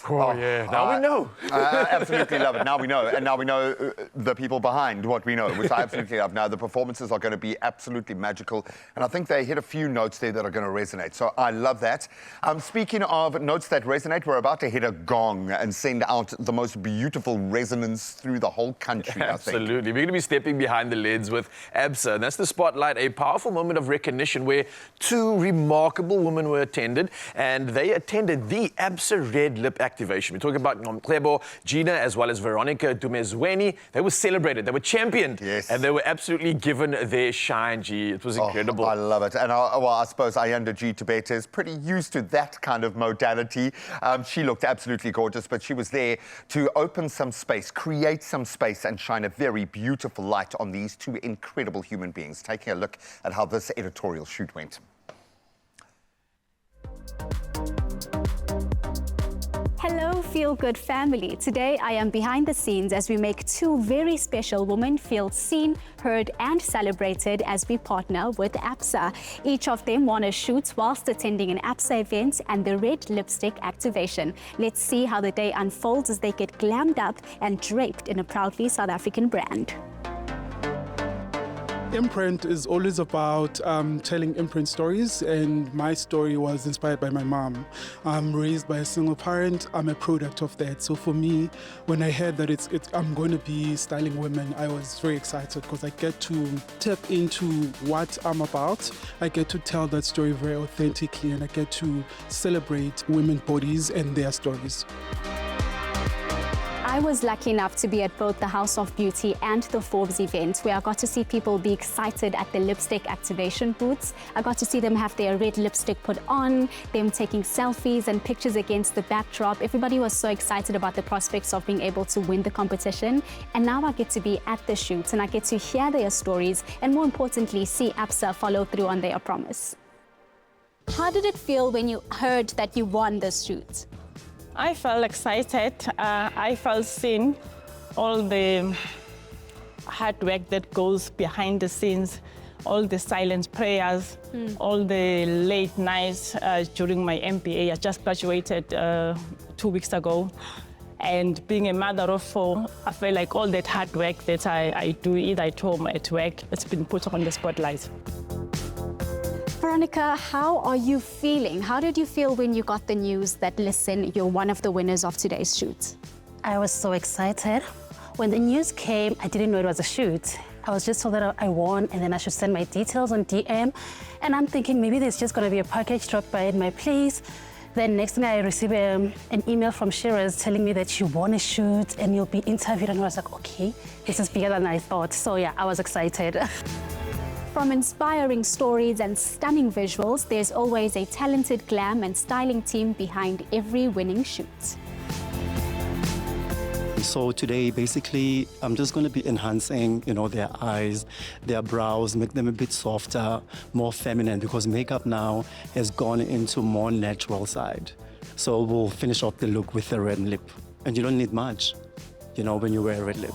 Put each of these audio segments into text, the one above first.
Oh, yeah. Now we know. I absolutely love it. Now we know. And now we know the people behind what we know, which I absolutely love. Now, the performances are going to be absolutely magical. And I think they hit a few notes there that are going to resonate. So I love that. Speaking of notes that resonate, we're about to hit a gong and send out the most beautiful resonance through the whole country, I think. Absolutely. We're going to be stepping behind the lids with Absa. And that's the spotlight, a powerful moment of recognition where two remarkable women were attended. And they attended the Absa Red Lip activation. We're talking about Nomcebo, Gina, as well as Veronica Dumezweni. They were celebrated. They were championed. Yes. And they were absolutely given their shine, G. It was incredible. I love it. And I suppose Ayanda G. Tibeta is pretty used to that kind of modality. She looked absolutely gorgeous, but she was there to open some space, create some space, and shine a very beautiful light on these two incredible human beings. Taking a look at how this editorial shoot went. Hello, Feel Good family. Today I am behind the scenes as we make two very special women feel seen, heard and celebrated as we partner with Absa. Each of them won a shoot whilst attending an Absa event and the red lipstick activation. Let's see how the day unfolds as they get glammed up and draped in a proudly South African brand. Imprint is always about telling imprint stories, and my story was inspired by my mom. I'm raised by a single parent. I'm a product of that. So for me, when I heard that I'm going to be styling women, I was very excited because I get to tap into what I'm about. I get to tell that story very authentically, and I get to celebrate women's bodies and their stories. I was lucky enough to be at both the House of Beauty and the Forbes event, where I got to see people be excited at the lipstick activation booths. I got to see them have their red lipstick put on, them taking selfies and pictures against the backdrop. Everybody was so excited about the prospects of being able to win the competition. And now I get to be at the shoots and I get to hear their stories and, more importantly, see Absa follow through on their promise. How did it feel when you heard that you won this shoot? I felt excited. I felt seen. All the hard work that goes behind the scenes, all the silent prayers, all the late nights during my MBA. I just graduated 2 weeks ago. And being a mother of 4, I feel like all that hard work that I do either at home or at work, it's been put on the spotlight. Veronica, how are you feeling? How did you feel when you got the news that, listen, you're one of the winners of today's shoot? I was so excited. When the news came, I didn't know it was a shoot. I was just told that I won and then I should send my details on DM. And I'm thinking maybe there's just gonna be a package dropped by at my place. Then next thing I receive an email from Shiraz telling me that you won a shoot and you'll be interviewed. And I was like, okay, this is bigger than I thought. So yeah, I was excited. From inspiring stories and stunning visuals, there's always a talented glam and styling team behind every winning shoot. So today, basically, I'm just going to be enhancing, their eyes, their brows, make them a bit softer, more feminine, because makeup now has gone into more natural side. So we'll finish off the look with the red lip. And you don't need much, when you wear a red lip.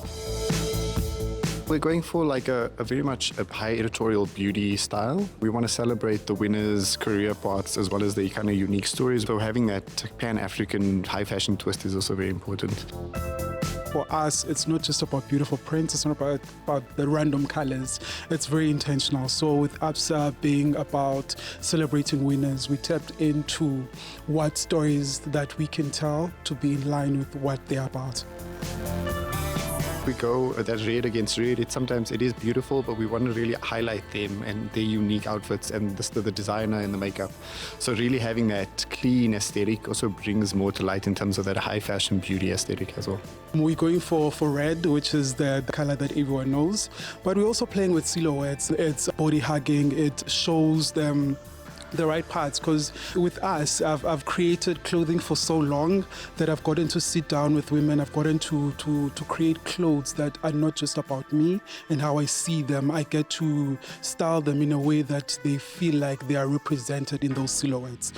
We're going for like a very much a high editorial beauty style. We want to celebrate the winners' career paths as well as their kind of unique stories. So having that Pan-African high fashion twist is also very important. For us, it's not just about beautiful prints, it's not about the random colors. It's very intentional. So with Absa being about celebrating winners, we tapped into what stories that we can tell to be in line with what they're about. We go that red against red. Sometimes it is beautiful, but we want to really highlight them and their unique outfits and the designer and the makeup. So really having that clean aesthetic also brings more to light in terms of that high fashion beauty aesthetic as well. We're going for red, which is the color that everyone knows, but we're also playing with silhouettes. It's body hugging. It shows them the right parts, because with us, I've created clothing for so long that I've gotten to sit down with women. I've gotten to create clothes that are not just about me and how I see them. I get to style them in a way that they feel like they are represented in those silhouettes.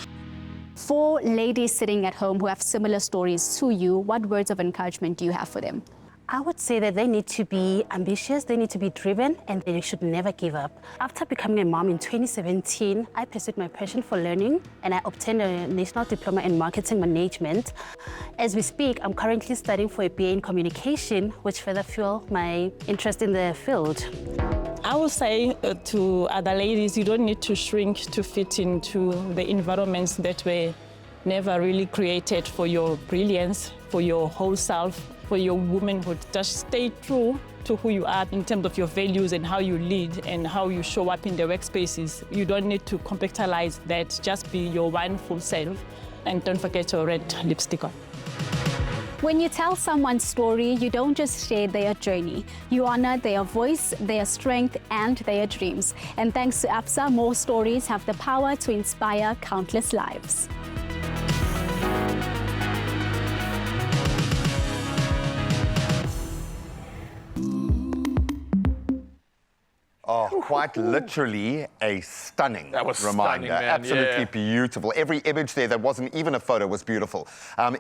For ladies sitting at home who have similar stories to you, what words of encouragement do you have for them? I would say that they need to be ambitious, they need to be driven, and they should never give up. After becoming a mom in 2017, I pursued my passion for learning and I obtained a national diploma in marketing management. As we speak, I'm currently studying for a BA in communication, which further fueled my interest in the field. I would say to other ladies, you don't need to shrink to fit into the environments that were never really created for your brilliance, for your whole self, for your womanhood. Just stay true to who you are in terms of your values and how you lead and how you show up in the workspaces. You don't need to compactalize that. Just be your one full self. And don't forget your red lipstick on. When you tell someone's story, you don't just share their journey. You honor their voice, their strength, and their dreams. And thanks to Absa, more stories have the power to inspire countless lives. Oh, quite literally a stunning That was reminder. stunning, man. Absolutely Yeah. beautiful. Every image there that wasn't even a photo was beautiful.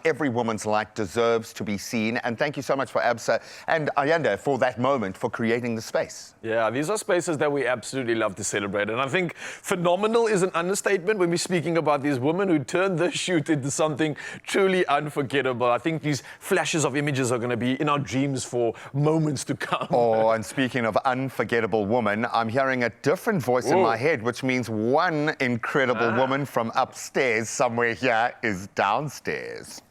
Every woman's light deserves to be seen. And thank you so much for Absa and Ayanda for that moment, for creating the space. Yeah, these are spaces that we absolutely love to celebrate. And I think phenomenal is an understatement when we're speaking about these women who turned this shoot into something truly unforgettable. I think these flashes of images are going to be in our dreams for moments to come. Oh, and speaking of unforgettable woman, I'm hearing a different voice in my head, which means one incredible woman from upstairs somewhere here is downstairs.